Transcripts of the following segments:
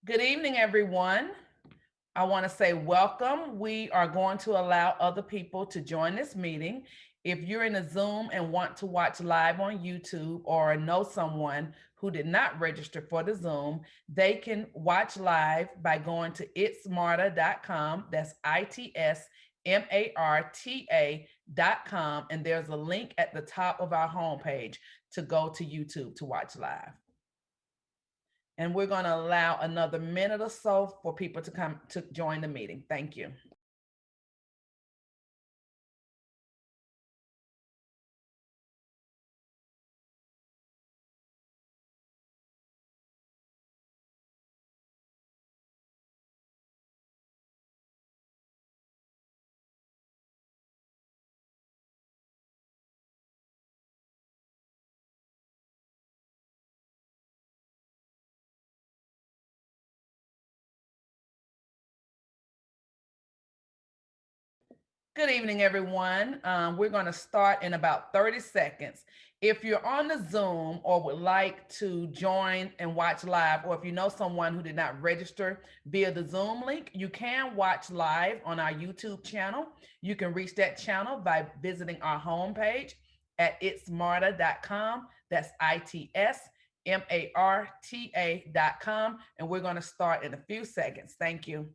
Good evening, everyone. I want to say welcome. We are going to allow other people to join this meeting. If you're in a Zoom and want to watch live on YouTube or know someone who did not register for the Zoom, they can watch live by going to itsmarta.com. That's itsmarta.com. And there's a link at the top of our homepage to go to YouTube to watch live. And we're going to allow another minute or so for people to come to join the meeting. Thank you. Good evening, everyone. We're going to start in about 30 seconds. If you're on the Zoom or would like to join and watch live, or if you know someone who did not register via the Zoom link, you can watch live on our YouTube channel. You can reach that channel by visiting our homepage at itsmarta.com. That's itsmarta.com. And we're going to start in a few seconds. Thank you.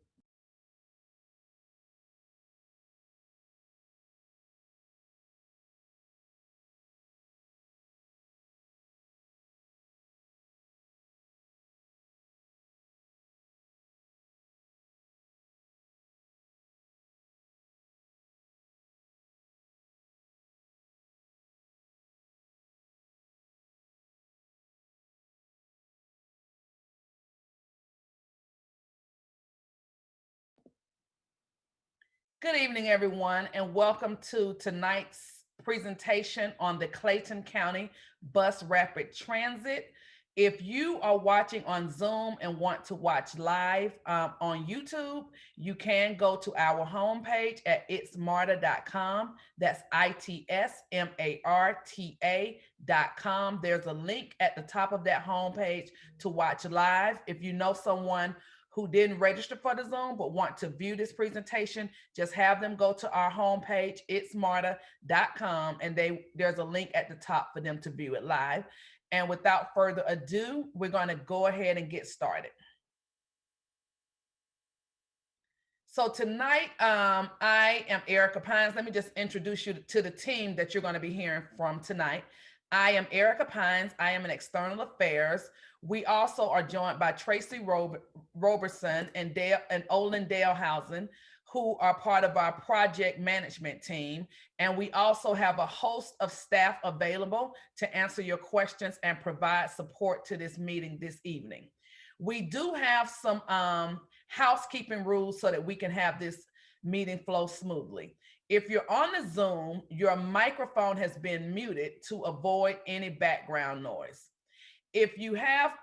Good evening, everyone, and welcome to tonight's presentation on the Clayton County Bus Rapid Transit. If you are watching on Zoom and want to watch live on YouTube, you can go to our homepage at itsmarta.com. That's itsmarta.com. There's a link at the top of that homepage to watch live. If you know someone who didn't register for the Zoom but want to view this presentation, just have them go to our homepage, itsmarta.com, and there's a link at the top for them to view it live. And without further ado, we're going to go ahead and get started. So tonight, I am Erica Pines. Let me just introduce you to the team that you're going to be hearing from tonight. I am Erica Pines. I am in External Affairs. We also are joined by Tracy Roberson and Olin Dalehausen, who are part of our project management team. And we also have a host of staff available to answer your questions and provide support to this meeting this evening. We do have some housekeeping rules so that we can have this meeting flow smoothly. If you're on the Zoom, your microphone has been muted to avoid any background noise. If you have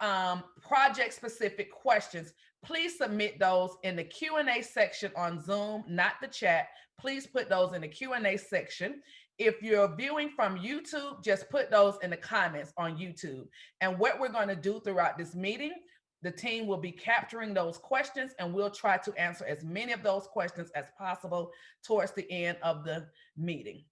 project-specific questions, please submit those in the Q&A section on Zoom, not the chat. Please put those in the Q&A section. If you're viewing from YouTube, just put those in the comments on YouTube. And what we're going to do throughout this meeting, the team will be capturing those questions, and we'll try to answer as many of those questions as possible towards the end of the meeting.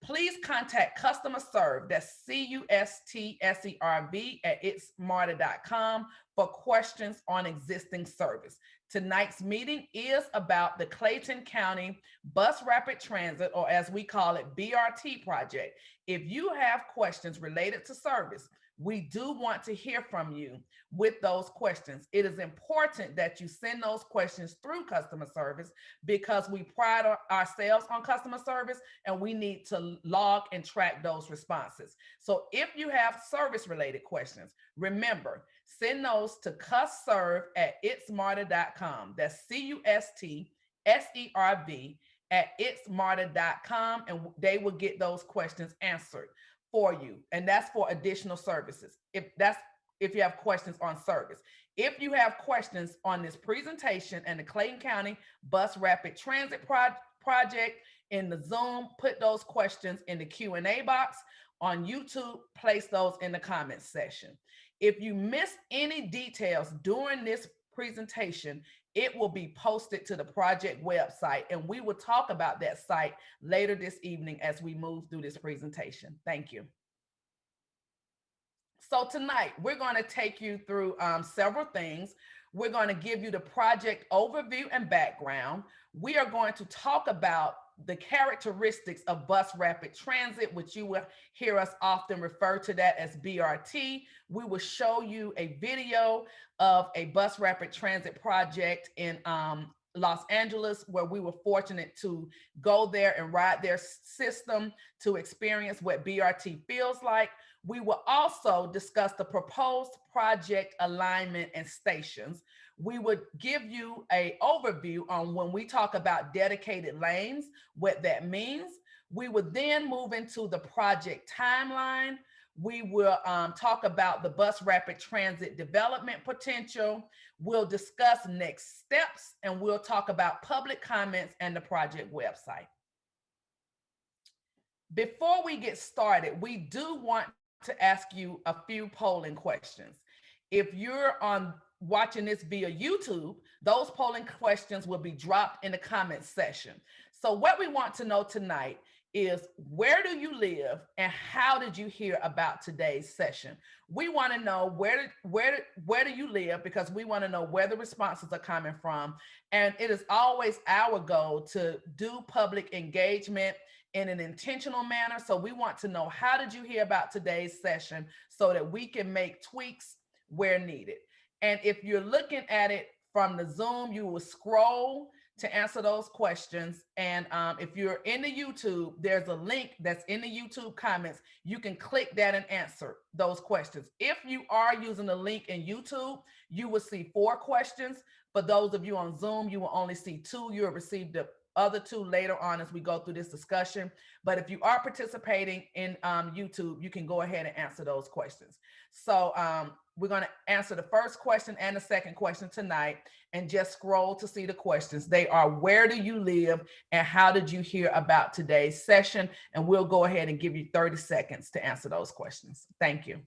Please contact customer serve, that's CUSTSERV at itsmarta.com for questions on existing service. Tonight's meeting is about the Clayton County Bus Rapid Transit, or as we call it, BRT project. If you have questions related to service, we do want to hear from you with those questions. It is important that you send those questions through customer service because we pride ourselves on customer service and we need to log and track those responses. So if you have service related questions, remember, send those to custserve at itsmarta.com. That's CUSTSERV at itsmarta.com, and they will get those questions answered for you. And that's for additional services. If you have questions on service. If you have questions on this presentation and the Clayton County Bus Rapid Transit project in the Zoom, put those questions in the Q&A box. On YouTube, place those in the comments section. If you miss any details during this presentation, it will be posted to the project website, and we will talk about that site later this evening as we move through this presentation. Thank you. So tonight, we're going to take you through several things. We're going to give you the project overview and background. We are going to talk about the characteristics of bus rapid transit, which you will hear us often refer to that as BRT. We will show you a video of a bus rapid transit project in Los Angeles, where we were fortunate to go there and ride their system to experience what BRT feels like. We will also discuss the proposed project alignment and stations. We would give you an overview on when we talk about dedicated lanes, what that means. We would then move into the project timeline. We will talk about the bus rapid transit development potential. We'll discuss next steps, and we'll talk about public comments and the project website. Before we get started, we do want to ask you a few polling questions. If you're watching this via YouTube, those polling questions will be dropped in the comments section. So what we want to know tonight is, where do you live and how did you hear about today's session? We want to know where do you live, because we want to know where the responses are coming from. And it is always our goal to do public engagement in an intentional manner. So we want to know, how did you hear about today's session, so that we can make tweaks where needed. And if you're looking at it from the Zoom, you will scroll to answer those questions. And if you're in the YouTube, there's a link that's in the YouTube comments. You can click that and answer those questions. If you are using the link in YouTube, you will see 4 questions. For those of you on Zoom, you will only see 2. You will receive the other 2 later on as we go through this discussion. But if you are participating in YouTube, you can go ahead and answer those questions. So we're going to answer the first question and the second question tonight, and just scroll to see the questions. They are, where do you live and how did you hear about today's session? And we'll go ahead and give you 30 seconds to answer those questions. Thank you.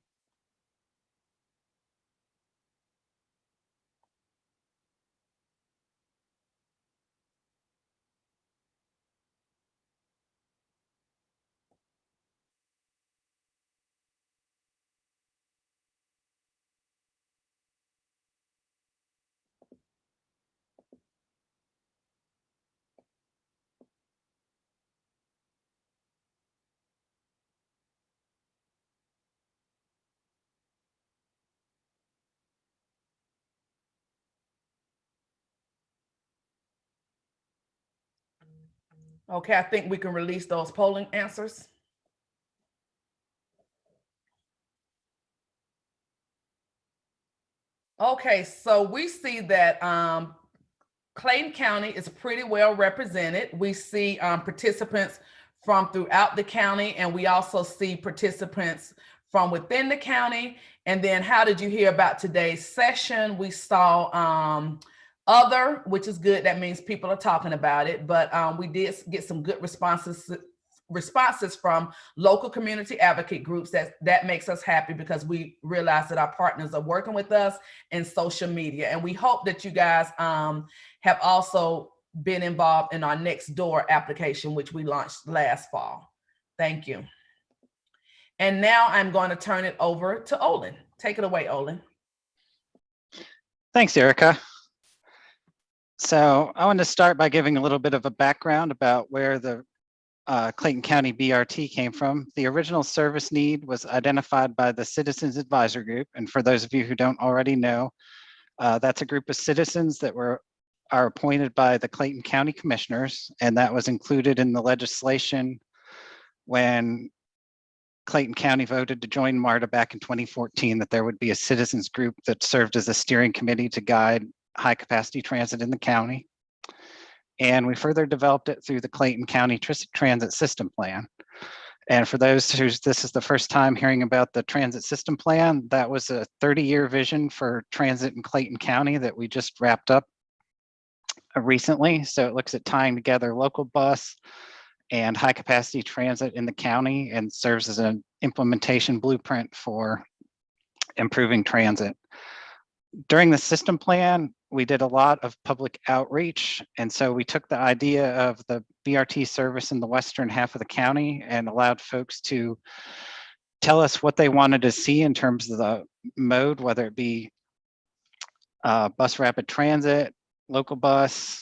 Okay, I think we can release those polling answers. Okay, so we see that Clayton County is pretty well represented. We see participants from throughout the county, and we also see participants from within the county. And then, how did you hear about today's session? We saw other, which is good. That means people are talking about it. But we did get some good responses from local community advocate groups. That makes us happy, because we realize that our partners are working with us in social media. And we hope that you guys have also been involved in our Next Door application, which we launched last fall. Thank you. And now I'm going to turn it over to Olin. Take it away, Olin. Thanks, Erica. So I want to start by giving a little bit of a background about where the Clayton County BRT came from. The original service need was identified by the Citizens Advisor Group. And for those of you who don't already know, that's a group of citizens that are appointed by the Clayton County Commissioners. And that was included in the legislation when Clayton County voted to join MARTA back in 2014, that there would be a citizens group that served as a steering committee to guide high capacity transit in the county. And we further developed it through the Clayton County Transit System Plan. And for those who this is the first time hearing about the Transit System Plan, that was a 30-year vision for transit in Clayton County that we just wrapped up recently. So it looks at tying together local bus and high capacity transit in the county, and serves as an implementation blueprint for improving transit. During the system plan, we did a lot of public outreach. And so we took the idea of the BRT service in the western half of the county and allowed folks to tell us what they wanted to see in terms of the mode, whether it be bus rapid transit, local bus,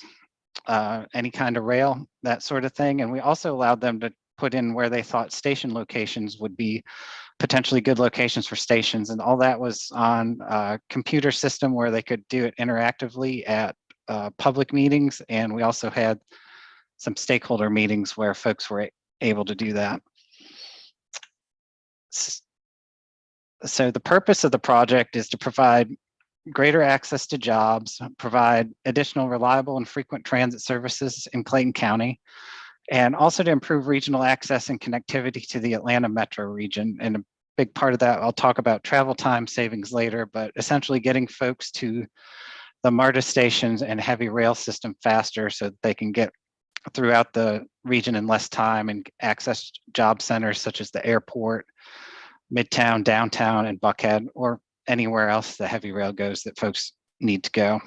any kind of rail, that sort of thing. And we also allowed them to put in where they thought station locations would be potentially good locations for stations. And all that was on a computer system where they could do it interactively at public meetings. And we also had some stakeholder meetings where folks were able to do that. So the purpose of the project is to provide greater access to jobs, provide additional reliable and frequent transit services in Clayton County, and also to improve regional access and connectivity to the Atlanta metro region. And a big part of that, I'll talk about travel time savings later, but essentially getting folks to the MARTA stations and heavy rail system faster so that they can get throughout the region in less time and access job centers such as the airport, Midtown, downtown, and Buckhead, or anywhere else the heavy rail goes that folks need to go.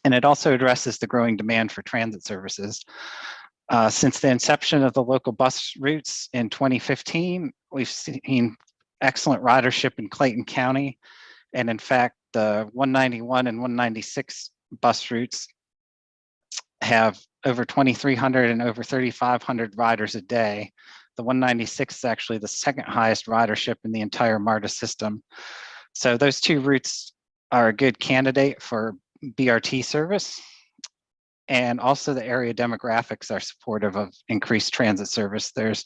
And it also addresses the growing demand for transit services. Since the inception of the local bus routes in 2015, we've seen excellent ridership in Clayton County. And in fact, the 191 and 196 bus routes have over 2,300 and over 3,500 riders a day. The 196 is actually the second highest ridership in the entire MARTA system. So those two routes are a good candidate for BRT service. And also the area demographics are supportive of increased transit service. There's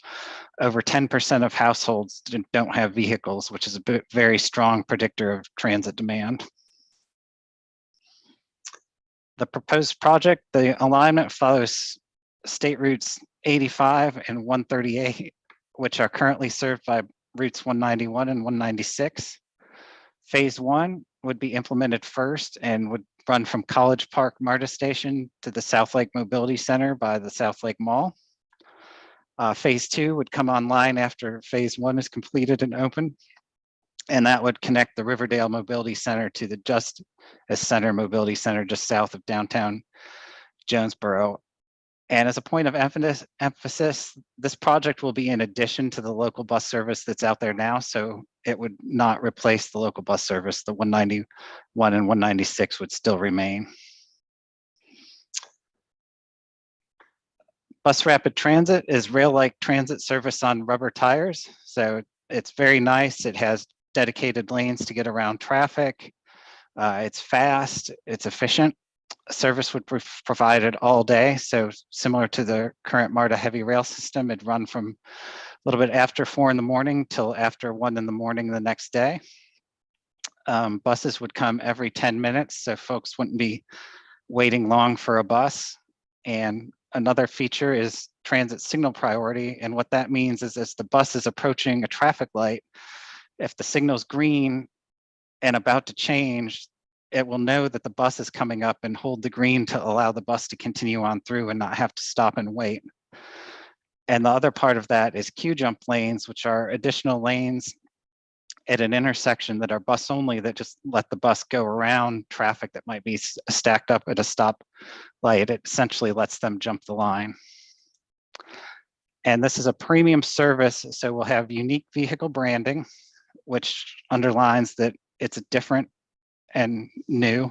over 10% of households that don't have vehicles, which is a very strong predictor of transit demand. The proposed project, the alignment follows state routes 85 and 138, which are currently served by routes 191 and 196. Phase 1 would be implemented first and would run from College Park MARTA station to the South Lake Mobility Center by the South Lake Mall. Phase 2 would come online after phase 1 is completed and open. And that would connect the Riverdale Mobility Center to the Justice Center Mobility Center just south of downtown Jonesboro. And as a point of emphasis, this project will be in addition to the local bus service that's out there now. So it would not replace the local bus service. The 191 and 196 would still remain. Bus rapid transit is rail-like transit service on rubber tires. So it's very nice. It has dedicated lanes to get around traffic. It's fast, it's efficient. Service would be provided all day. So similar to the current MARTA heavy rail system, it'd run from a little bit after 4 in the morning till after 1 in the morning the next day. Buses would come every 10 minutes, so folks wouldn't be waiting long for a bus. And another feature is transit signal priority. And what that means is as the bus is approaching a traffic light, if the signal's green and about to change, it will know that the bus is coming up and hold the green to allow the bus to continue on through and not have to stop and wait. And the other part of that is queue jump lanes, which are additional lanes at an intersection that are bus only that just let the bus go around traffic that might be stacked up at a stop light. It essentially lets them jump the line. And this is a premium service, so we'll have unique vehicle branding, which underlines that it's different and new.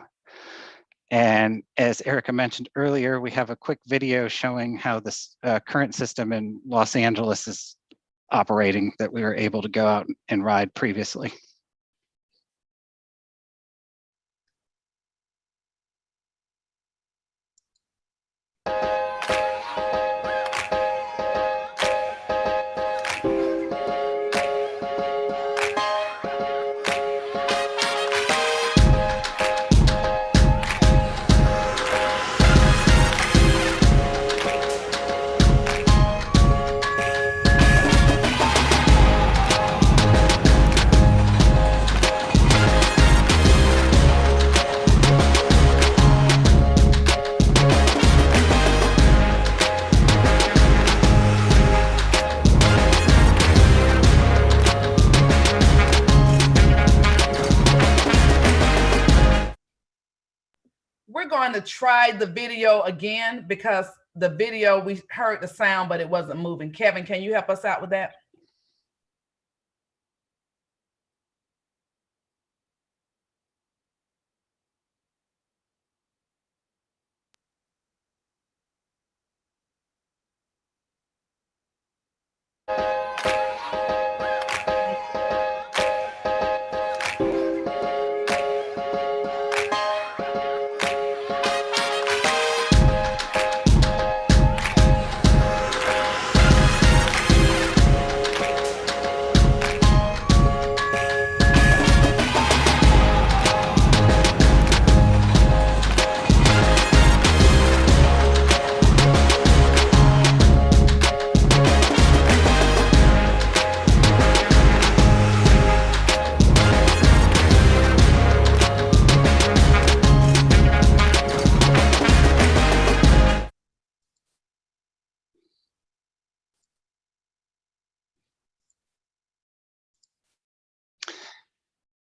And as Erica mentioned earlier, we have a quick video showing how this current system in Los Angeles is operating that we were able to go out and ride previously. going to try the video again because the video, we heard the sound, but it wasn't moving. Kevin, can you help us out with that?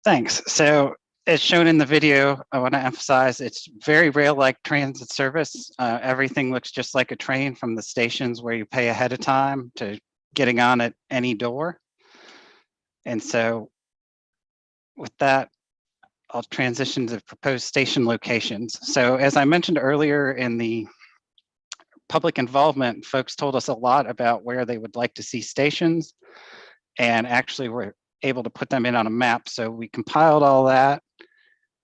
Thanks. So as shown in the video, I want to emphasize it's very rail-like transit service. Everything looks just like a train, from the stations where you pay ahead of time to getting on at any door. And so with that, I'll transition to proposed station locations. So as I mentioned earlier in the public involvement, folks told us a lot about where they would like to see stations, and actually we're able to put them in on a map. So we compiled all that,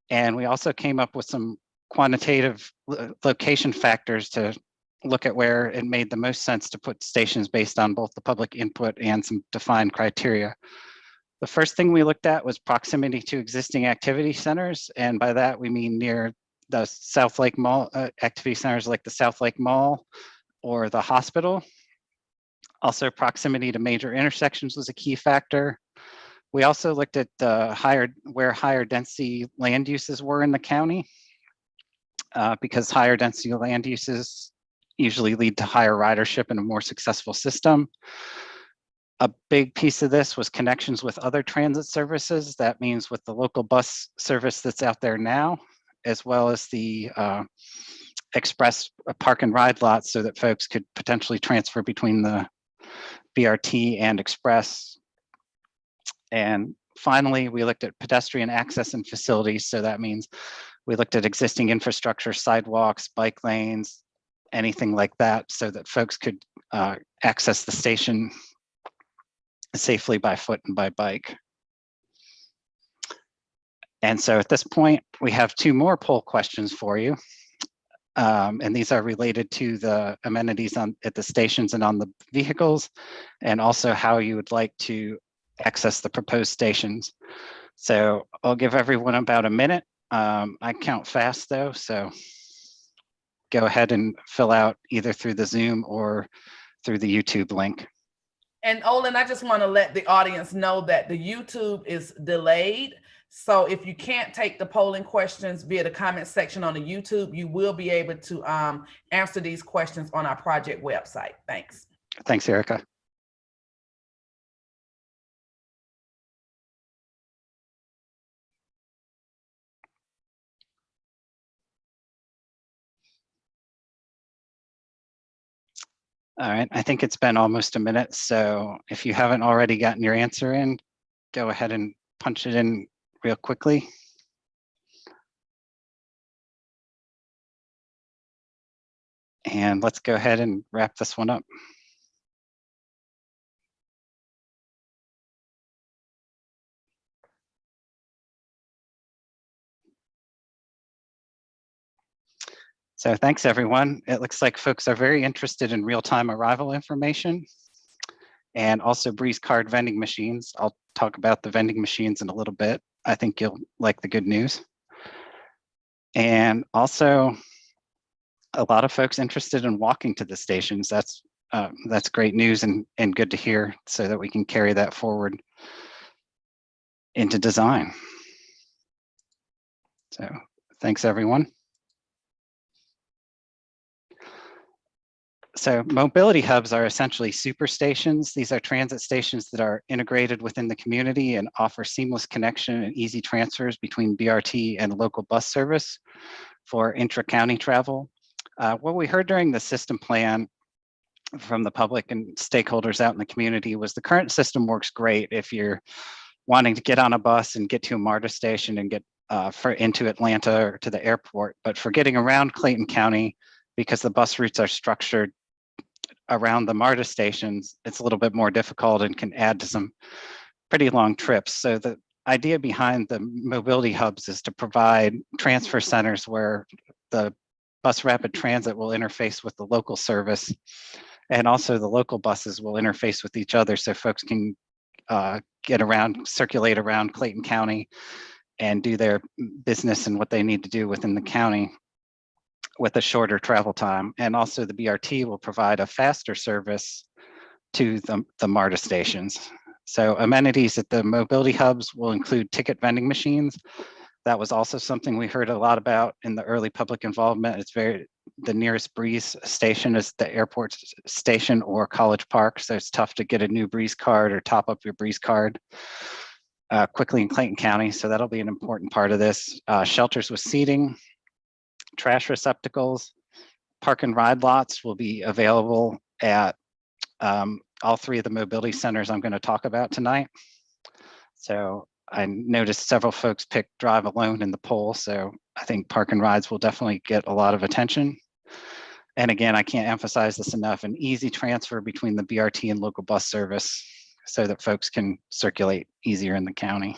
and we also came up with some quantitative location factors to look at where it made the most sense to put stations based on both the public input and some defined criteria. The first thing we looked at was proximity to existing activity centers, and by that we mean near the South Lake Mall, activity centers like the South Lake Mall or the hospital. Also, proximity to major intersections was a key factor. We also looked at where higher density land uses were in the county, because higher density land uses usually lead to higher ridership and a more successful system. A big piece of this was connections with other transit services. That means with the local bus service that's out there now, as well as the express park and ride lots, so that folks could potentially transfer between the BRT and express. And finally, we looked at pedestrian access and facilities. So that means we looked at existing infrastructure, sidewalks, bike lanes, anything like that, so that folks could access the station safely by foot and by bike. And so at this point, we have two more poll questions for you. And these are related to the amenities at the stations and on the vehicles, and also how you would like to access the proposed stations. So I'll give everyone about a minute. I count fast though, so go ahead and fill out either through the Zoom or through the YouTube link. And Olin, I just want to let the audience know that the YouTube is delayed. So if you can't take the polling questions via the comment section on the YouTube, you will be able to answer these questions on our project website. Thanks. Thanks, Erica. All right, I think it's been almost a minute. So if you haven't already gotten your answer in, go ahead and punch it in real quickly. And let's go ahead and wrap this one up. So thanks, everyone. It looks like folks are very interested in real-time arrival information and also Breeze card vending machines. I'll talk about the vending machines in a little bit. I think you'll like the good news. And also a lot of folks interested in walking to the stations. That's great news and good to hear, so that we can carry that forward into design. So thanks, everyone. So mobility hubs are essentially super stations. These are transit stations that are integrated within the community and offer seamless connection and easy transfers between BRT and local bus service for intra-county travel. What we heard during the system plan from the public and stakeholders out in the community was the current system works great if you're wanting to get on a bus and get to a MARTA station and get into Atlanta or to the airport. But for getting around Clayton County, because the bus routes are structured around the MARTA stations, it's a little bit more difficult and can add to some pretty long trips. So the idea behind the mobility hubs is to provide transfer centers where the bus rapid transit will interface with the local service, and also the local buses will interface with each other so folks can get around, circulate around Clayton County and do their business and what they need to do within the county with a shorter travel time. And also the BRT will provide a faster service to the MARTA stations. So amenities at the mobility hubs will include ticket vending machines. That was also something we heard a lot about in the early public involvement. The nearest Breeze station is the airport station or College Park. So it's tough to get a new Breeze card or top up your Breeze card quickly in Clayton County. So that'll be an important part of this. Shelters with seating, trash receptacles, park and ride lots will be available at all three of the mobility centers I'm going to talk about tonight. So I noticed several folks picked drive alone in the poll. So I think park and rides will definitely get a lot of attention. And again, I can't emphasize this enough, an easy transfer between the BRT and local bus service so that folks can circulate easier in the county.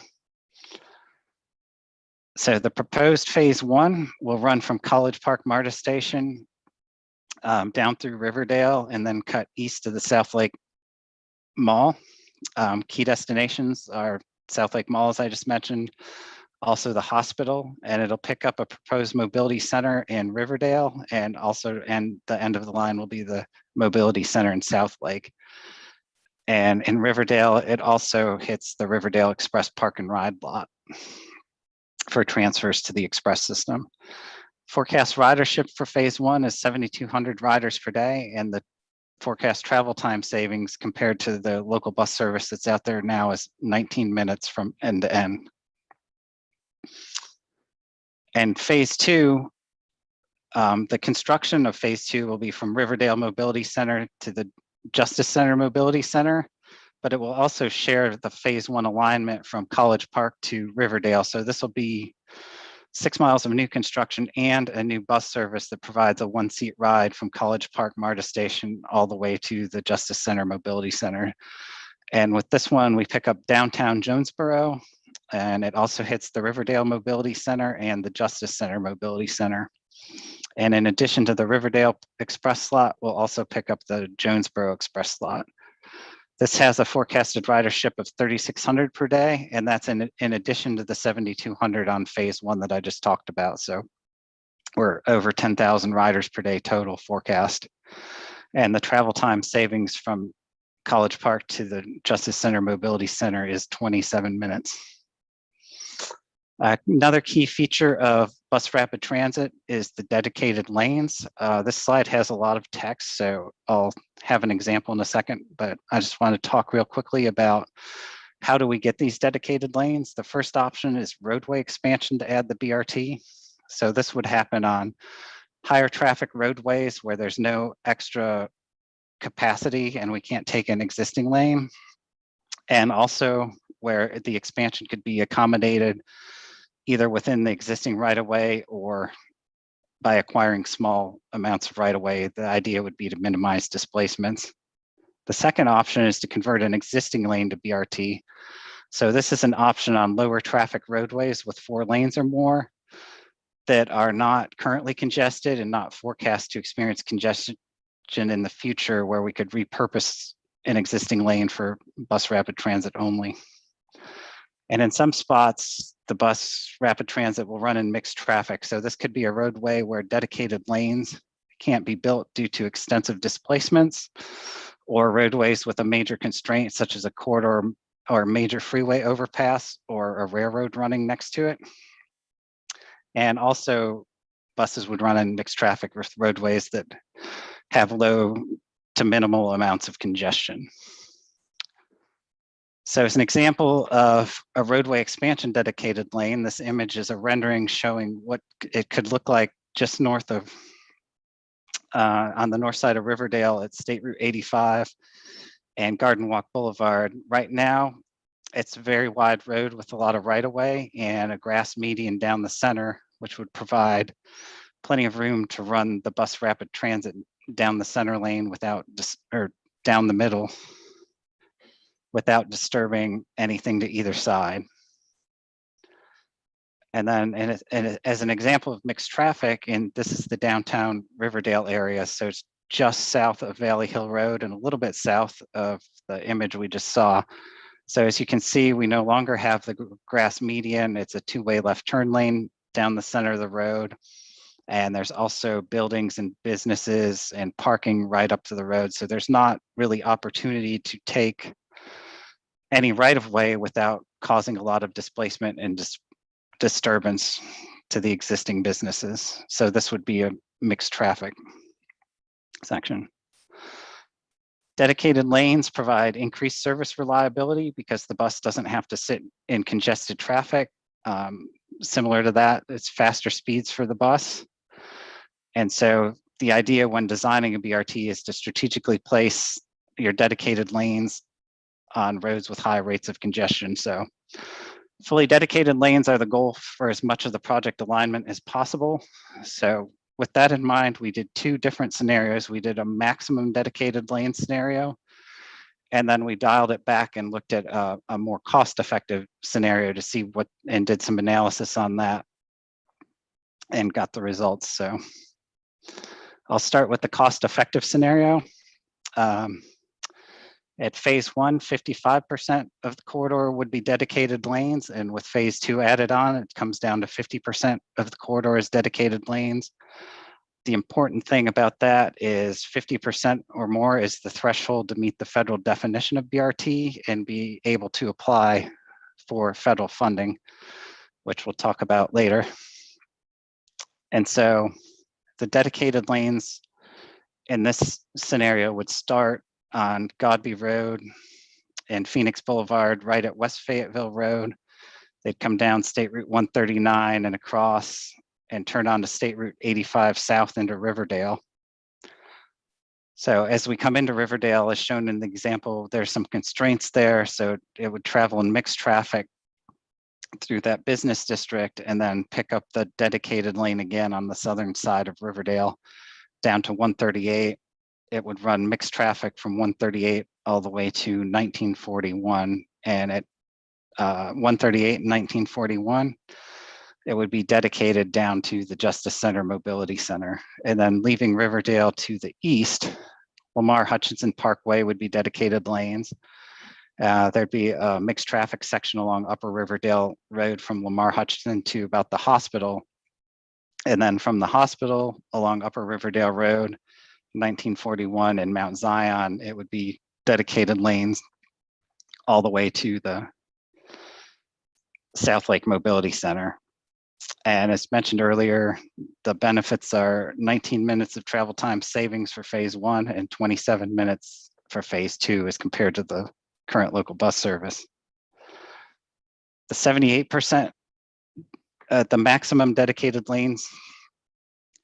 So the proposed phase one will run from College Park MARTA station down through Riverdale and then cut east to the South Lake Mall. Key destinations are South Lake Mall, as I just mentioned, also the hospital, and it'll pick up a proposed mobility center in Riverdale, and the end of the line will be the mobility center in South Lake. And in Riverdale, it also hits the Riverdale Express Park and Ride lot for transfers to the Express system. Forecast ridership for phase one is 7,200 riders per day, and the forecast travel time savings compared to the local bus service that's out there now is 19 minutes from end to end. And phase two, the construction of phase two will be from Riverdale Mobility Center to the Justice Center Mobility Center, but it will also share the phase one alignment from College Park to Riverdale. So this will be 6 miles of new construction and a new bus service that provides a one-seat ride from College Park MARTA station all the way to the Justice Center Mobility Center. And with this one, we pick up downtown Jonesboro, and it also hits the Riverdale Mobility Center and the Justice Center Mobility Center. And in addition to the Riverdale Express slot, we'll also pick up the Jonesboro Express slot. This has a forecasted ridership of 3,600 per day, and that's in addition to the 7,200 on phase one that I just talked about. So we're over 10,000 riders per day total forecast. And the travel time savings from College Park to the Justice Center Mobility Center is 27 minutes. Another key feature of bus rapid transit is the dedicated lanes. This slide has a lot of text, so I'll have an example in a second, but I just want to talk real quickly about how do we get these dedicated lanes. The first option is roadway expansion to add the BRT. So this would happen on higher traffic roadways where there's no extra capacity and we can't take an existing lane, and also where the expansion could be accommodated either within the existing right-of-way or by acquiring small amounts of right-of-way. The idea would be to minimize displacements. The second option is to convert an existing lane to BRT. So this is an option on lower traffic roadways with 4 lanes or more that are not currently congested and not forecast to experience congestion in the future, where we could repurpose an existing lane for bus rapid transit only. And in some spots, the bus rapid transit will run in mixed traffic. So this could be a roadway where dedicated lanes can't be built due to extensive displacements, or roadways with a major constraint such as a corridor or major freeway overpass or a railroad running next to it. And also buses would run in mixed traffic with roadways that have low to minimal amounts of congestion. So as an example of a roadway expansion dedicated lane, this image is a rendering showing what it could look like just north of, on the north side of Riverdale at State Route 85 and Garden Walk Boulevard. Right now, it's a very wide road with a lot of right-of-way and a grass median down the center, which would provide plenty of room to run the bus rapid transit down the center lane without or down the middle without disturbing anything to either side. And then as an example of mixed traffic, and this is the downtown Riverdale area, so it's just south of Valley Hill Road and a little bit south of the image we just saw. So as you can see, we no longer have the grass median. It's a two-way left turn lane down the center of the road. And there's also buildings and businesses and parking right up to the road. So there's not really opportunity to take any right of way without causing a lot of displacement and disturbance to the existing businesses. So this would be a mixed traffic section. Dedicated lanes provide increased service reliability because the bus doesn't have to sit in congested traffic. Similar to that, it's faster speeds for the bus. And so the idea when designing a BRT is to strategically place your dedicated lanes on roads with high rates of congestion. So fully dedicated lanes are the goal for as much of the project alignment as possible. So with that in mind, we did two different scenarios. We did a maximum dedicated lane scenario, and then we dialed it back and looked at a more cost-effective scenario to see what, and did some analysis on that and got the results. So I'll start with the cost-effective scenario. At phase one, 55% of the corridor would be dedicated lanes, and with phase two added on, it comes down to 50% of the corridor is dedicated lanes. The important thing about that is 50% or more is the threshold to meet the federal definition of BRT and be able to apply for federal funding, which we'll talk about later. And so the dedicated lanes in this scenario would start on Godby Road and Phoenix Boulevard right at West Fayetteville Road. They'd come down State Route 139 and across and turn onto State Route 85 south into Riverdale. So as we come into Riverdale, as shown in the example, there's some constraints there. So it would travel in mixed traffic through that business district and then pick up the dedicated lane again on the southern side of Riverdale down to 138. It would run mixed traffic from 138 all the way to 1941. And at 138 and 1941, it would be dedicated down to the Justice Center Mobility Center. And then leaving Riverdale to the east, Lamar Hutchinson Parkway would be dedicated lanes. There'd be a mixed traffic section along Upper Riverdale Road from Lamar Hutchinson to about the hospital. And then from the hospital along Upper Riverdale Road, 1941 and Mount Zion, it would be dedicated lanes all the way to the South Lake Mobility Center. And as mentioned earlier, the benefits are 19 minutes of travel time savings for phase one and 27 minutes for phase two as compared to the current local bus service. The 78%, the maximum dedicated lanes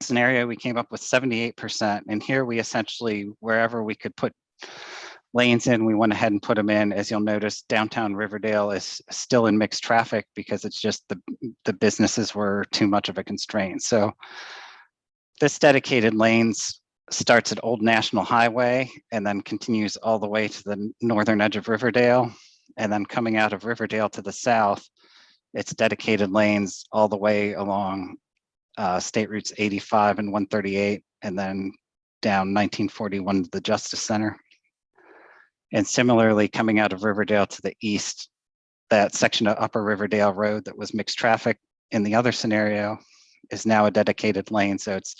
scenario, we came up with 78%. And here we essentially, wherever we could put lanes in, we went ahead and put them in. As you'll notice, downtown Riverdale is still in mixed traffic because it's just the businesses were too much of a constraint. So this dedicated lanes starts at Old National Highway and then continues all the way to the northern edge of Riverdale. And then coming out of Riverdale to the south, it's dedicated lanes all the way along State Routes 85 and 138, and then down 1941 to the Justice Center. And similarly, coming out of Riverdale to the east, that section of Upper Riverdale Road that was mixed traffic in the other scenario is now a dedicated lane. So it's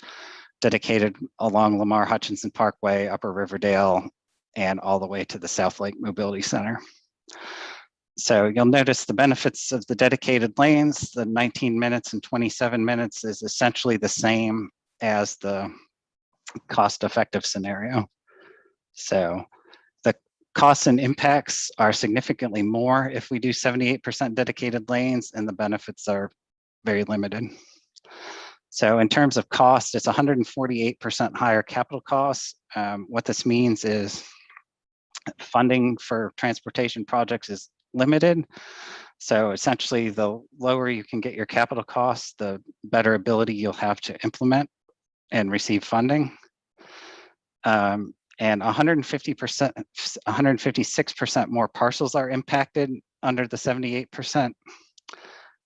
dedicated along Lamar Hutchinson Parkway, Upper Riverdale, and all the way to the South Lake Mobility Center. So you'll notice the benefits of the dedicated lanes, the 19 minutes and 27 minutes is essentially the same as the cost-effective scenario. So the costs and impacts are significantly more if we do 78% dedicated lanes, and the benefits are very limited. So in terms of cost, it's 148% higher capital costs. What this means is funding for transportation projects is limited. So essentially, the lower you can get your capital costs, the better ability you'll have to implement and receive funding. And 150%, 156% more parcels are impacted under the 78%.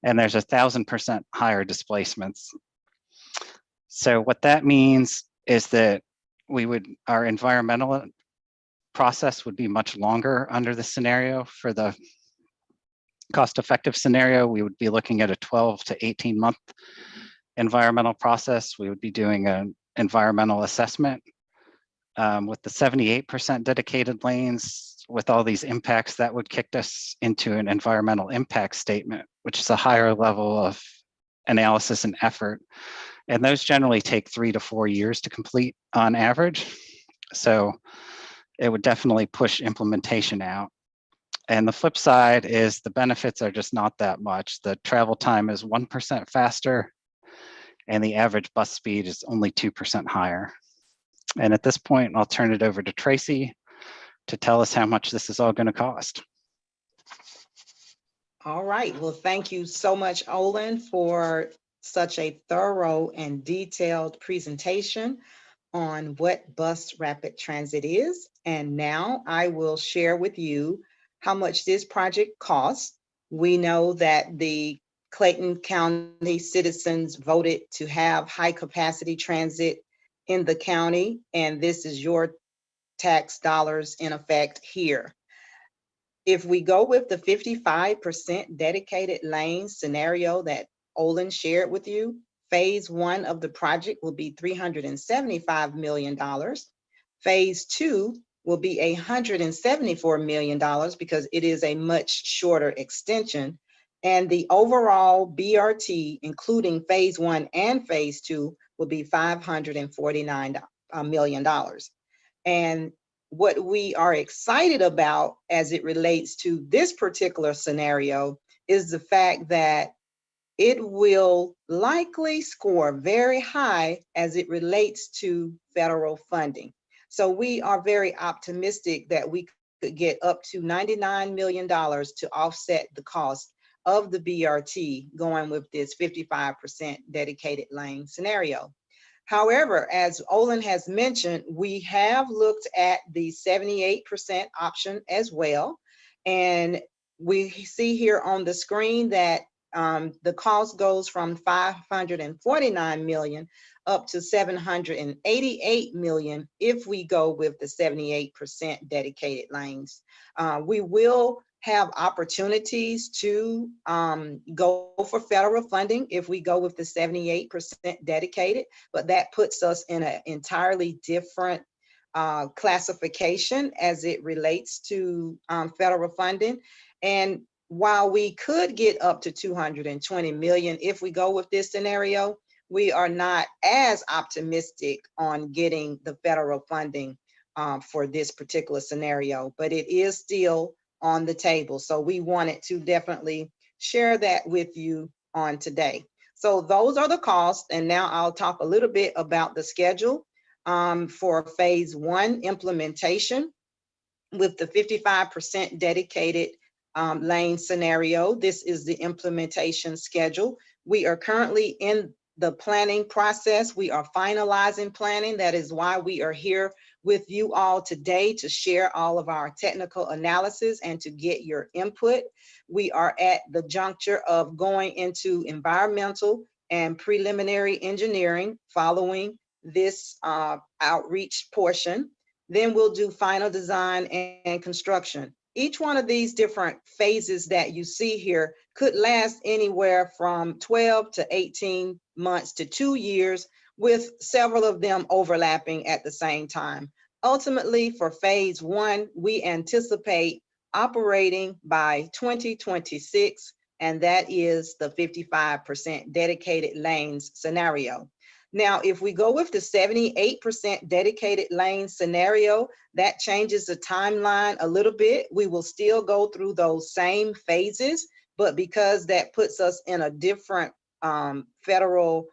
And there's 1,000% higher displacements. So what that means is that our environmental process would be much longer under the scenario. For the cost-effective scenario, we would be looking at a 12 to 18-month environmental process. We would be doing an environmental assessment. With the 78% dedicated lanes, with all these impacts, that would kick us into an environmental impact statement, which is a higher level of analysis and effort. And those generally take 3 to 4 years to complete on average. So it would definitely push implementation out. And the flip side is the benefits are just not that much. The travel time is 1% faster, and the average bus speed is only 2% higher. And at this point, I'll turn it over to Tracy to tell us how much this is all going to cost. All right. Well, thank you so much, Olin, for such a thorough and detailed presentation on what bus rapid transit is. And now I will share with you how much this project costs. We know that the Clayton County citizens voted to have high capacity transit in the county, and this is your tax dollars in effect here. If we go with the 55% dedicated lane scenario that Olin shared with you, phase 1 of the project will be $375 million. Phase 2 will be $174 million because it is a much shorter extension. And the overall BRT, including phase 1 and phase 2, will be $549 million. And what we are excited about as it relates to this particular scenario is the fact that it will likely score very high as it relates to federal funding. So we are very optimistic that we could get up to $99 million to offset the cost of the BRT going with this 55% dedicated lane scenario. However, as Olin has mentioned, we have looked at the 78% option as well. And we see here on the screen that the cost goes from $549 million up to $788 million if we go with the 78% dedicated lanes. We will have opportunities to go for federal funding if we go with the 78% dedicated, but that puts us in an entirely different classification as it relates to federal funding. And while we could get up to $220 million if we go with this scenario, we are not as optimistic on getting the federal funding for this particular scenario, but it is still on the table. So we wanted to definitely share that with you on today. So those are the costs. And now I'll talk a little bit about the schedule for phase 1 implementation with the 55% dedicated lane scenario. This is the implementation schedule. We are currently in the planning process. We are finalizing planning. That is why we are here with you all today to share all of our technical analysis and to get your input. We are at the juncture of going into environmental and preliminary engineering following this outreach portion. Then we'll do final design and construction. Each one of these different phases that you see here could last anywhere from 12 to 18 months to 2 years, with several of them overlapping at the same time. Ultimately, for phase 1, we anticipate operating by 2026, and that is the 55% dedicated lanes scenario. Now, if we go with the 78% dedicated lane scenario, that changes the timeline a little bit. We will still go through those same phases, but because that puts us in a different federal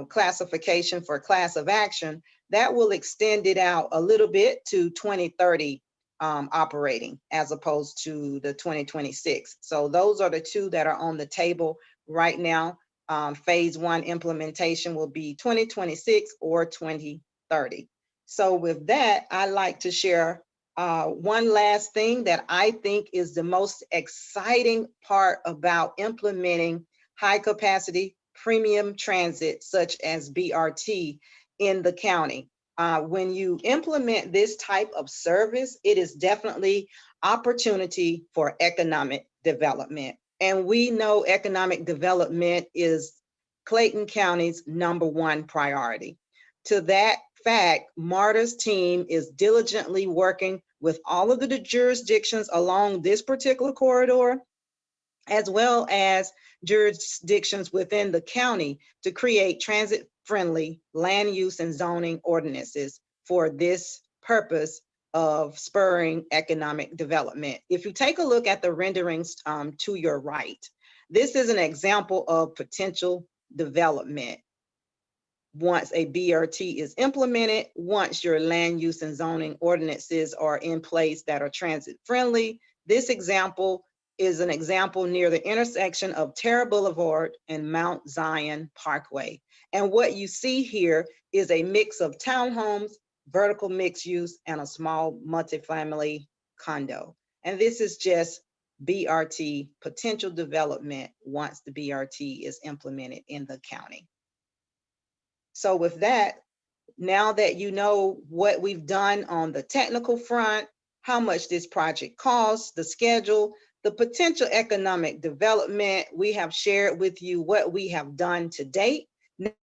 classification for class of action, that will extend it out a little bit to 2030 operating as opposed to the 2026. So those are the two that are on the table right now. Phase 1 implementation will be 2026 or 2030. So with that, I like to share one last thing that I think is the most exciting part about implementing high capacity premium transit such as BRT in the county. When you implement this type of service, it is definitely opportunity for economic development. And we know economic development is Clayton County's #1 priority. To that fact, MARTA's team is diligently working with all of the jurisdictions along this particular corridor, as well as jurisdictions within the county, to create transit-friendly land use and zoning ordinances for this purpose of spurring economic development. If you take a look at the renderings to your right, this is an example of potential development. Once a BRT is implemented, once your land use and zoning ordinances are in place that are transit friendly, this example is an example near the intersection of Terra Boulevard and Mount Zion Parkway. And what you see here is a mix of townhomes, vertical mixed use, and a small multifamily condo. And this is just BRT potential development once the BRT is implemented in the county. So with that, now that you know what we've done on the technical front, how much this project costs, the schedule, the potential economic development, we have shared with you what we have done to date.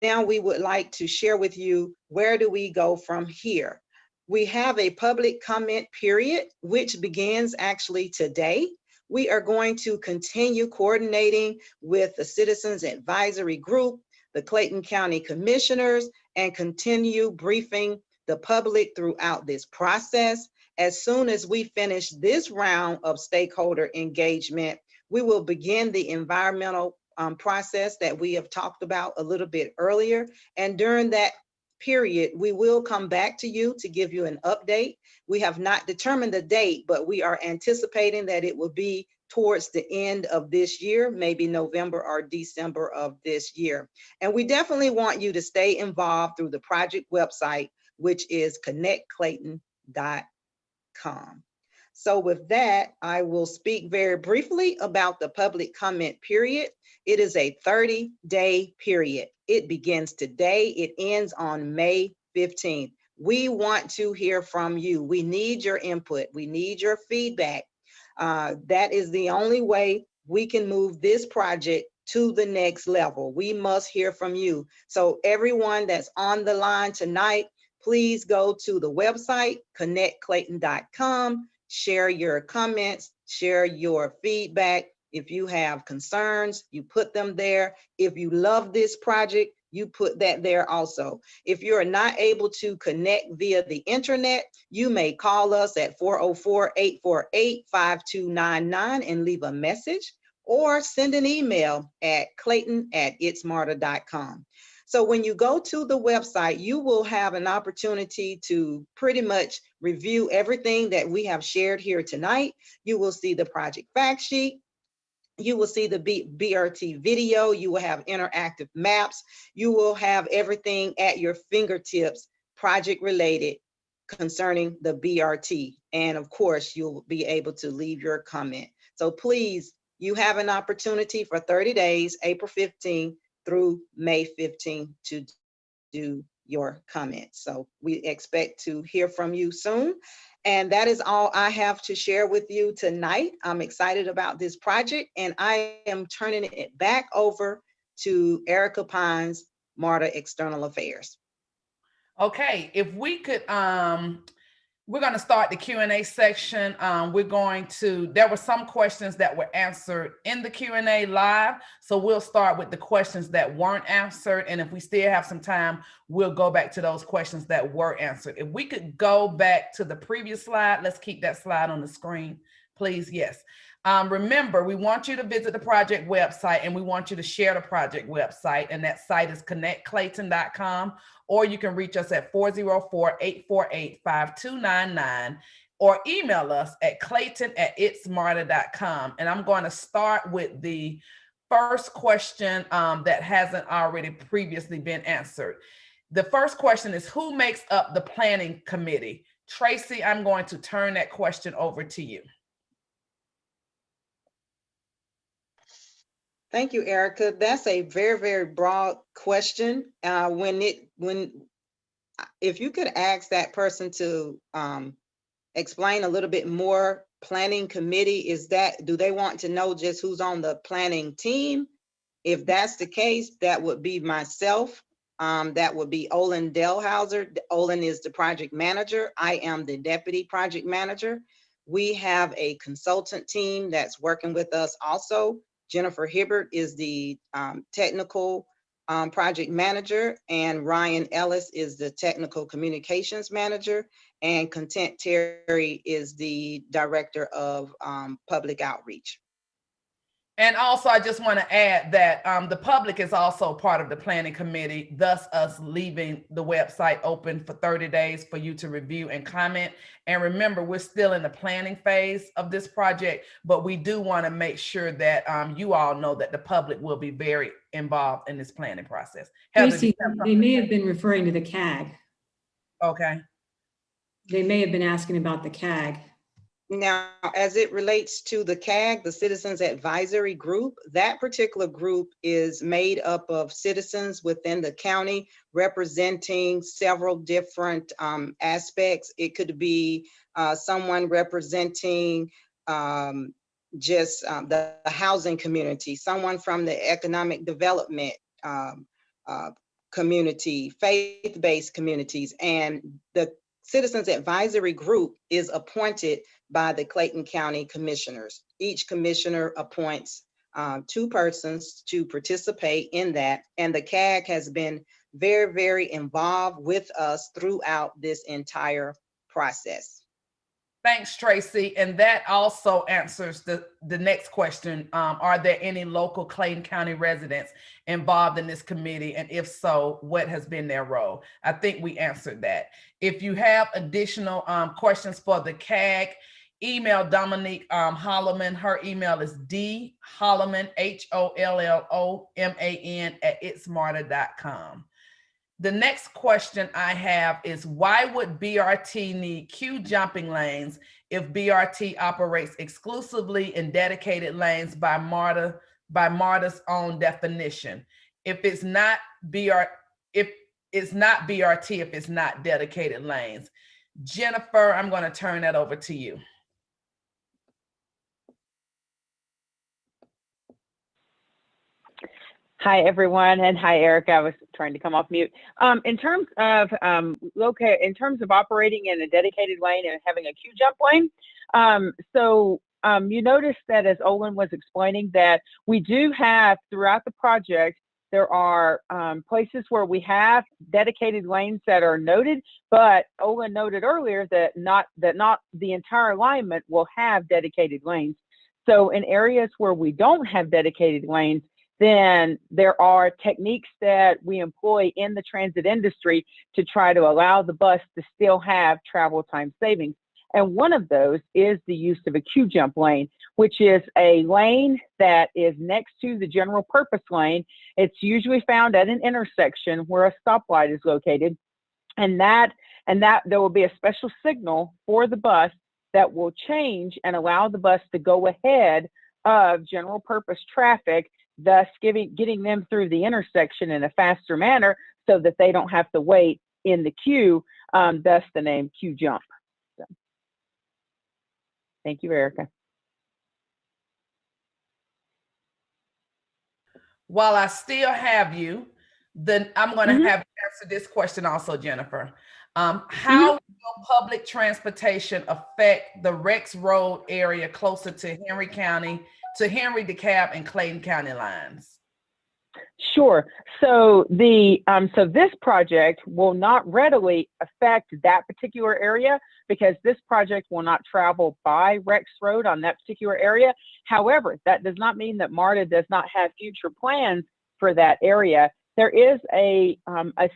Now we would like to share with you, where do we go from here? We have a public comment period, which begins actually today. We are going to continue coordinating with the Citizens Advisory Group, the Clayton County Commissioners, and continue briefing the public throughout this process. As soon as we finish this round of stakeholder engagement, we will begin the environmental process that we have talked about a little bit earlier. And during that period, we will come back to you to give you an update. We have not determined the date, but we are anticipating that it will be towards the end of this year, maybe November or December of this year. And we definitely want you to stay involved through the project website, which is connectclayton.com. So with that, I will speak very briefly about the public comment period. It is a 30-day period. It begins today. It ends on May 15th. We want to hear from you. We need your input. We need your feedback. That is the only way we can move this project to the next level. We must hear from you. So everyone that's on the line tonight, please go to the website, connectclayton.com, share your comments, share your feedback. If you have concerns, you put them there. If you love this project, you put that there also. If you're not able to connect via the internet, you may call us at 404-848-5299 and leave a message, or send an email at clayton@itsmarta.com. So when you go to the website, you will have an opportunity to pretty much review everything that we have shared here tonight. You will see the project fact sheet. You will see the BRT video. You will have interactive maps. You will have everything at your fingertips, project related, concerning the BRT. And of course, you'll be able to leave your comment. So please, you have an opportunity for 30 days, April 15th through May 15th, to do your comments. So we expect to hear from you soon. And that is all I have to share with you tonight. I'm excited about this project, and I am turning it back over to Erica Pines, MARTA External Affairs. Okay, if we could, we're going to start the Q&A section. There were some questions that were answered in the Q&A live. So we'll start with the questions that weren't answered. And if we still have some time, we'll go back to those questions that were answered. If we could go back to the previous slide, let's keep that slide on the screen, please. Yes. Remember, we want you to visit the project website and we want you to share the project website. And that site is connectclayton.com, or you can reach us at 404-848-5299 or email us at clayton@itsmarta.com. And I'm going to start with the first question that hasn't already previously been answered. The first question is, who makes up the planning committee? Tracy, I'm going to turn that question over to you. Thank you, Erica. That's a very, very broad question. If you could ask that person to explain a little bit more, planning committee, do they want to know just who's on the planning team? If that's the case, that would be myself. That would be Olin Delhauser. Olin is the project manager. I am the deputy project manager. We have a consultant team that's working with us also. Jennifer Hibbert is the technical project manager, and Ryan Ellis is the technical communications manager, and Content Terry is the director of public outreach. And also, I just want to add that the public is also part of the planning committee, thus us leaving the website open for 30 days for you to review and comment. And remember, we're still in the planning phase of this project, but we do want to make sure that you all know that the public will be very involved in this planning process. Tracy, they may have been referring to the CAG. Okay. They may have been asking about the CAG. Now, as it relates to the CAG, the Citizens Advisory Group, that particular group is made up of citizens within the county representing several different aspects. It could be someone representing just the housing community, someone from the economic development community, faith-based communities, and the Citizens Advisory Group is appointed by the Clayton County Commissioners. Each commissioner appoints 2 persons to participate in that, and the CAG has been very, very involved with us throughout this entire process. Thanks, Tracy. And that also answers the next question. Are there any local Clayton County residents involved in this committee? And if so, what has been their role? I think we answered that. If you have additional questions for the CAG, email Dominique Holloman. Her email is dholloman, HOLLOMAN @itsmarta.com. The next question I have is, why would BRT need queue jumping lanes if BRT operates exclusively in dedicated lanes by MARTA's own definition? If it's not BRT, if it's not dedicated lanes. Jennifer, I'm going to turn that over to you. Hi, everyone, and hi, Erica. I was trying to come off mute. In terms of operating in a dedicated lane and having a queue jump lane, you notice that as Olin was explaining that we do have throughout the project, there are places where we have dedicated lanes that are noted, but Olin noted earlier that not the entire alignment will have dedicated lanes. So in areas where we don't have dedicated lanes, then there are techniques that we employ in the transit industry to try to allow the bus to still have travel time savings. And one of those is the use of a queue jump lane, which is a lane that is next to the general purpose lane. It's usually found at an intersection where a stoplight is located. And that there will be a special signal for the bus that will change and allow the bus to go ahead of general purpose traffic, thus getting them through the intersection in a faster manner so that they don't have to wait in the queue, thus the name queue jump. So, thank you, Erica. While I still have you, then I'm going to have you answer this question also, Jennifer. How will public transportation affect the Rex Road area closer to Henry County, to Henry, DeKalb, and Clayton County lines? Sure. So this project will not readily affect that particular area because this project will not travel by Rex Road on that particular area. However, that does not mean that MARTA does not have future plans for that area. There is a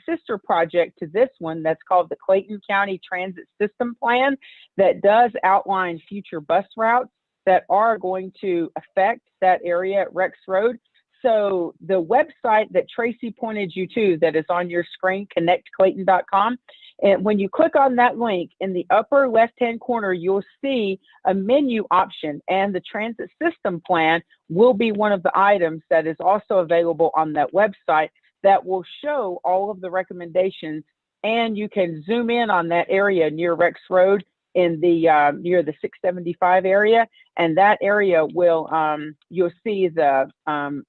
sister project to this one that's called the Clayton County Transit System Plan that does outline future bus routes that are going to affect that area at Rex Road. So the website that Tracy pointed you to that is on your screen, connectclayton.com, and when you click on that link in the upper left-hand corner, you'll see a menu option, and the transit system plan will be one of the items that is also available on that website that will show all of the recommendations, and you can zoom in on that area near Rex Road in the near the 675 area, and that area will you'll see the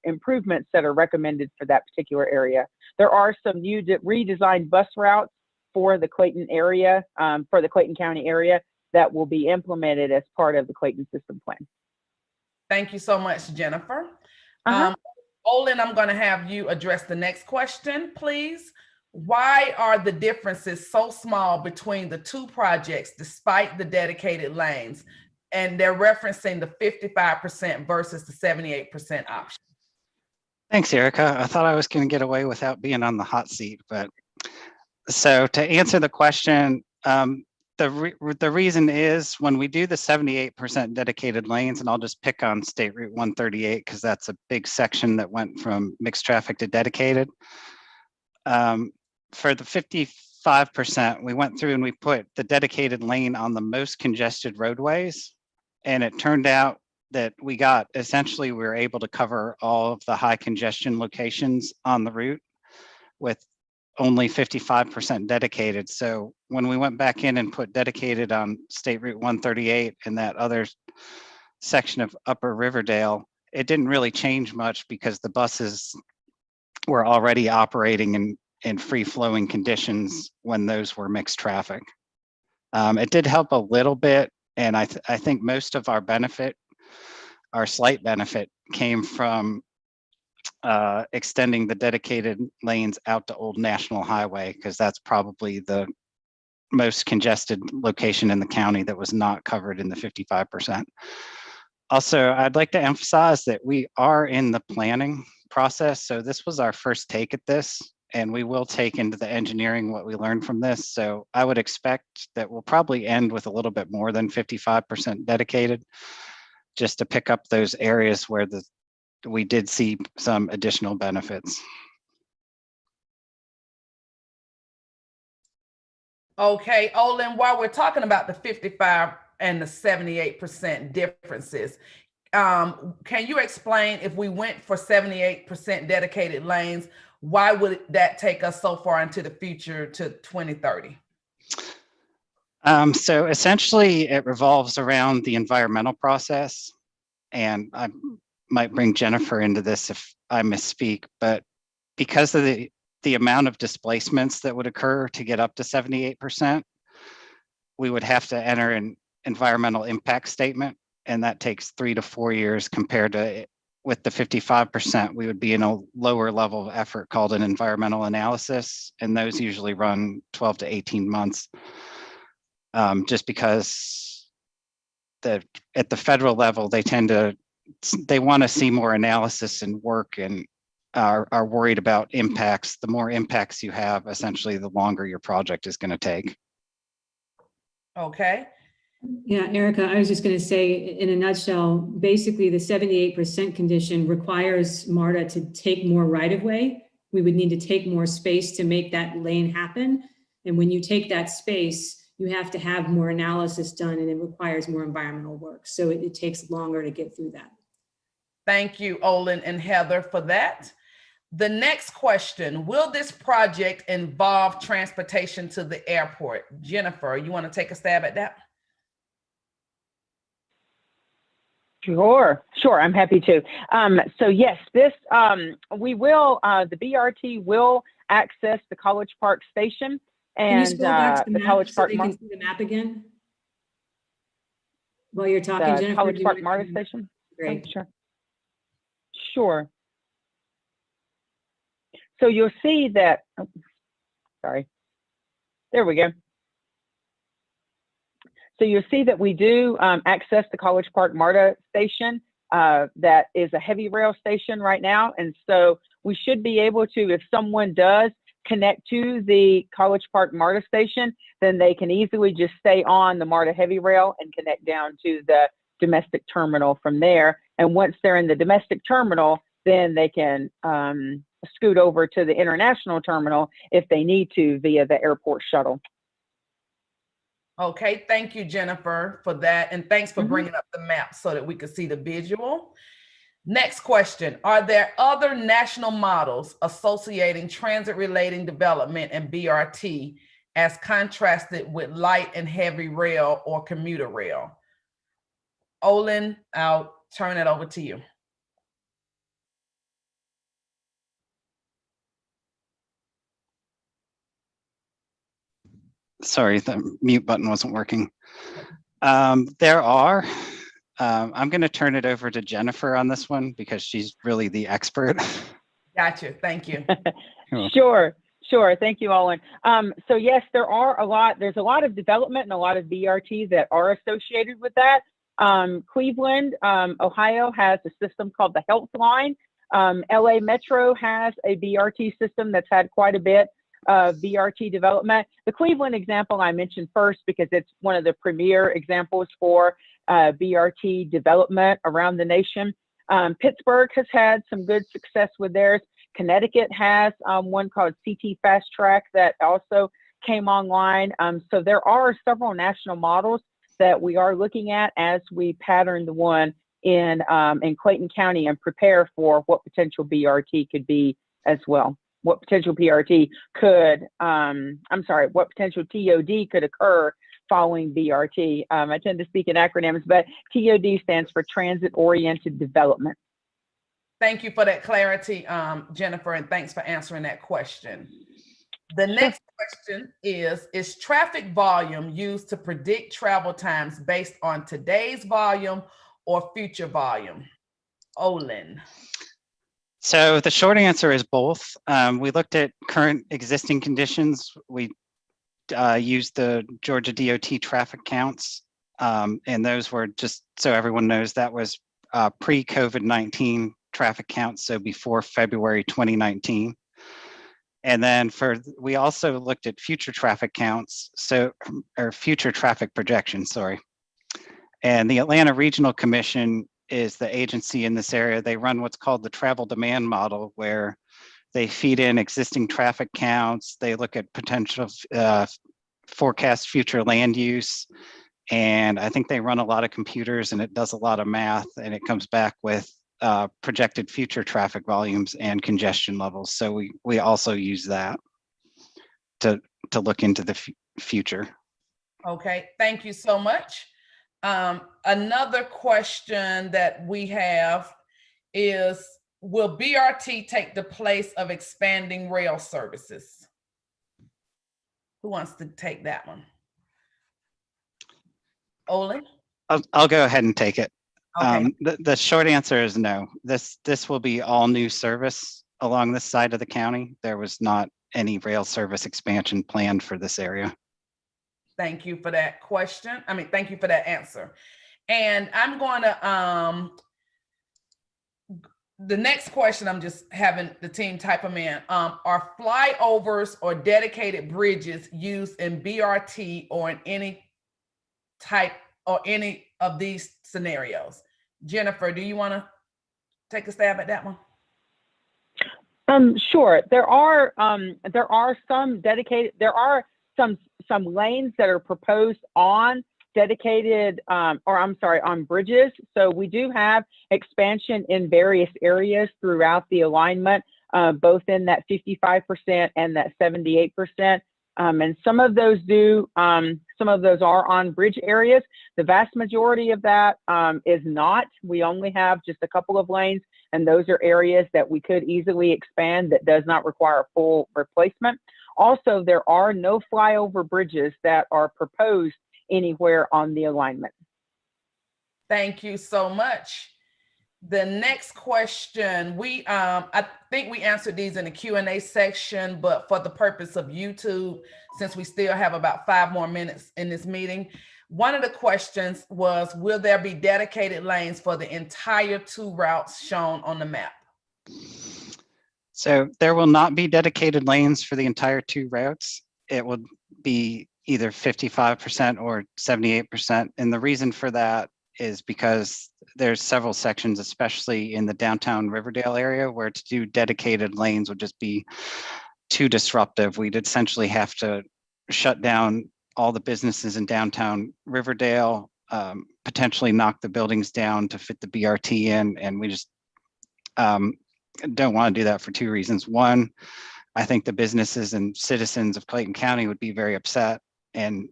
improvements that are recommended for that particular area. There are some new redesigned bus routes for the Clayton area, for the Clayton County area, that will be implemented as part of the Clayton system plan. Thank you so much, Jennifer. Olin, I'm going to have you address the next question, please. Why are the differences so small between the two projects despite the dedicated lanes? And they're referencing the 55% versus the 78% option. Thanks, Erica. I thought I was going to get away without being on the hot seat, but so to answer the question, the reason is when we do the 78% dedicated lanes, and I'll just pick on State Route 138 because that's a big section that went from mixed traffic to dedicated. For the 55%, we went through and we put the dedicated lane on the most congested roadways. And it turned out that we were able to cover all of the high congestion locations on the route with only 55% dedicated. So when we went back in and put dedicated on State Route 138 and that other section of Upper Riverdale, it didn't really change much because the buses were already operating in free-flowing conditions when those were mixed traffic. It did help a little bit, and I think most of our benefit, our slight benefit, came from extending the dedicated lanes out to Old National Highway, because that's probably the most congested location in the county that was not covered in the 55%. Also, I'd like to emphasize that we are in the planning process. So this was our first take at this, and we will take into the engineering what we learned from this. So I would expect that we'll probably end with a little bit more than 55% dedicated, just to pick up those areas where we did see some additional benefits. Okay, Olin, while we're talking about the 55 and the 78% differences, can you explain, if we went for 78% dedicated lanes, why would that take us so far into the future to 2030? So essentially it revolves around the environmental process, and I might bring Jennifer into this if I misspeak, but because of the amount of displacements that would occur to get up to 78%, we would have to enter an environmental impact statement, and that takes 3 to 4 years compared to with the 55%, we would be in a lower level of effort called an environmental analysis, and those usually run 12 to 18 months, just because at the federal level, they want to see more analysis and work, and are worried about impacts. The more impacts you have, essentially, the longer your project is going to take. Okay. Yeah, Erica, I was just going to say, in a nutshell, basically the 78% condition requires MARTA to take more right-of-way. We would need to take more space to make that lane happen. And when you take that space, you have to have more analysis done, and it requires more environmental work. So it takes longer to get through that. Thank you, Olin and Heather, for that. The next question, will this project involve transportation to the airport? Jennifer, you want to take a stab at that? Sure, I'm happy to. So yes, this we will. The BRT will access the College Park station and the College Park. Can you see the map again while you're talking, Jennifer? College Park MARTA station. Great. Sure. So you'll see that, oh, sorry, there we go. So you'll see that we do access the College Park MARTA station. That is a heavy rail station right now. And so we should be able to, if someone does connect to the College Park MARTA station, then they can easily just stay on the MARTA heavy rail and connect down to the domestic terminal from there. And once they're in the domestic terminal, then they can scoot over to the international terminal if they need to via the airport shuttle. Okay, thank you, Jennifer, for that. And thanks for bringing up the map so that we could see the visual. Next question. Are there other national models associating transit-related development and BRT as contrasted with light and heavy rail or commuter rail? Olin, I'll turn it over to you. Sorry, the mute button wasn't working. There are. I'm going to turn it over to Jennifer on this one because she's really the expert. Gotcha. Thank you. Sure. Thank you, Olin. So yes, there's a lot of development and a lot of BRT that are associated with that. Cleveland, Ohio has a system called the Health Line. LA Metro has a BRT system that's had quite a bit of BRT development. The Cleveland example I mentioned first because it's one of the premier examples for BRT development around the nation. Pittsburgh has had some good success with theirs. Connecticut has one called CT Fast Track that also came online. So there are several national models that we are looking at as we pattern the one in Clayton County and prepare for what potential BRT could be as well. What potential PRT could, what potential TOD could occur following BRT. I tend to speak in acronyms, but TOD stands for Transit-Oriented Development. Thank you for that clarity, Jennifer, and thanks for answering that question. The next question is traffic volume used to predict travel times based on today's volume or future volume? Olin. So the short answer is both. We looked at current existing conditions. We used the Georgia DOT traffic counts, and those were, just so everyone knows, that was pre-COVID-19 traffic counts, so before February 2019. And then we also looked at future traffic counts, or future traffic projections, sorry. And the Atlanta Regional Commission is the agency in this area. They run what's called the travel demand model, where they feed in existing traffic counts. They look at potential forecast future land use. And I think they run a lot of computers and it does a lot of math, and it comes back with projected future traffic volumes and congestion levels. So we also use that to look into the future. Okay, thank you so much. Another question that we have is, will BRT take the place of expanding rail services? Who wants to take that one? Olin? I'll go ahead and take it. Okay. The short answer is no. This will be all new service along this side of the county. There was not any rail service expansion planned for this area. Thank you for that question. Thank you for that answer. And I'm going to, the next question, I'm just having the team type them in. Are flyovers or dedicated bridges used in BRT or in any type or any of these scenarios? Jennifer, do you want to take a stab at that one? Sure. There are some dedicated, some lanes that are proposed on dedicated, on bridges. So we do have expansion in various areas throughout the alignment, both in that 55% and that 78%. And some of those are on bridge areas. The vast majority of that is not. We only have just a couple of lanes, and those are areas that we could easily expand that does not require a full replacement. Also, there are no flyover bridges that are proposed anywhere on the alignment. Thank you so much. The next question, I think we answered these in the Q&A section, but for the purpose of YouTube, since we still have about 5 more minutes in this meeting, one of the questions was, will there be dedicated lanes for the entire 2 routes shown on the map? So there will not be dedicated lanes for the entire 2 routes. It will be either 55% or 78%. And the reason for that is because there's several sections, especially in the downtown Riverdale area, where to do dedicated lanes would just be too disruptive. We'd essentially have to shut down all the businesses in downtown Riverdale, potentially knock the buildings down to fit the BRT in. And we just don't want to do that for 2 reasons. One, I think the businesses and citizens of Clayton County would be very upset. And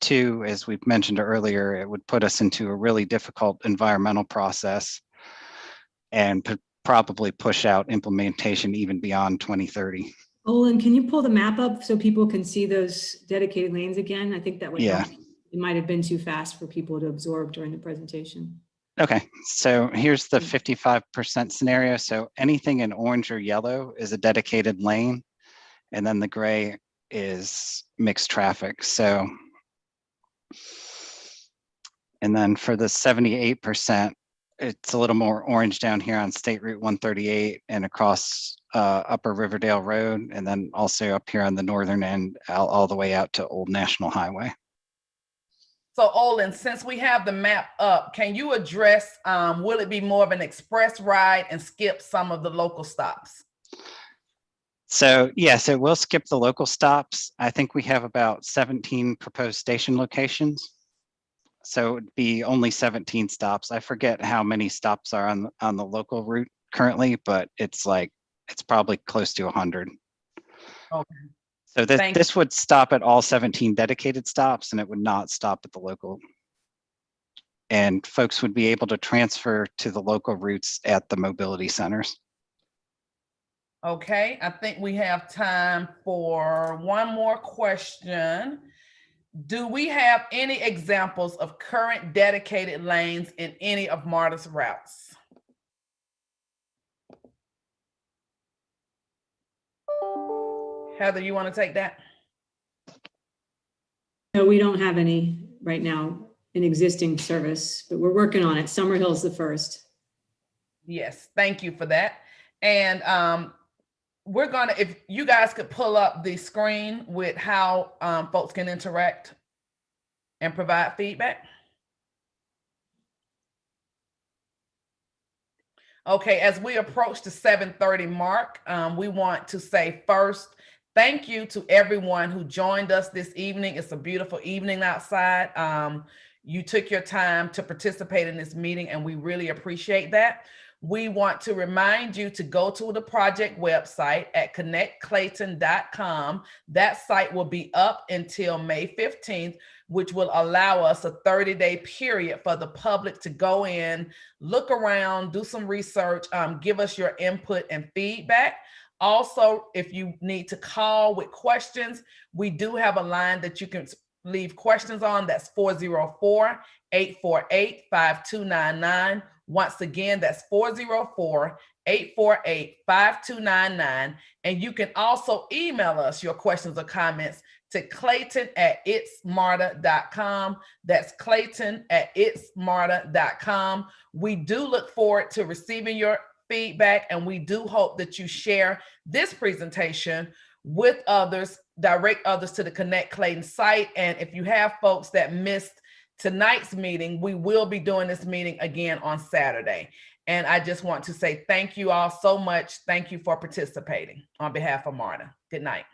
2, as we've mentioned earlier, it would put us into a really difficult environmental process and probably push out implementation even beyond 2030. Olin, can you pull the map up so people can see those dedicated lanes again? I think that would help. It might have been too fast for people to absorb during the presentation. Okay, so here's the 55% scenario. So anything in orange or yellow is a dedicated lane, and then the gray is mixed traffic. So, and then for the 78%, it's a little more orange down here on State Route 138 and across Upper Riverdale Road, and then also up here on the northern end, all the way out to Old National Highway. So Olin, since we have the map up, can you address, will it be more of an express ride and skip some of the local stops? So yes, it will skip the local stops. I think we have about 17 proposed station locations. So it would be only 17 stops. I forget how many stops are on the local route currently, but it's probably close to 100. Okay. So this would stop at all 17 dedicated stops, and it would not stop at the local. And folks would be able to transfer to the local routes at the mobility centers. Okay, I think we have time for one more question. Do we have any examples of current dedicated lanes in any of MARTA's routes? Heather, you want to take that? No, we don't have any right now in existing service, but we're working on it. Summerhill's the first. Yes, thank you for that. And we're gonna, if you guys could pull up the screen with how folks can interact and provide feedback. Okay, as we approach the 7:30 mark, we want to say first, thank you to everyone who joined us this evening. It's a beautiful evening outside. You took your time to participate in this meeting, and we really appreciate that. We want to remind you to go to the project website at connectclayton.com. That site will be up until May 15th, which will allow us a 30-day period for the public to go in, look around, do some research, give us your input and feedback. Also, if you need to call with questions, we do have a line that you can leave questions on. That's 404-848-5299. Once again, that's 404-848-5299. And you can also email us your questions or comments to Clayton@itsmarta.com. That's Clayton@itsmarta.com. We do look forward to receiving your feedback, and we do hope that you share this presentation with others, direct others to the Connect Clayton site. And if you have folks that missed tonight's meeting, we will be doing this meeting again on Saturday. And I just want to say thank you all so much. Thank you for participating on behalf of MARTA. Good night.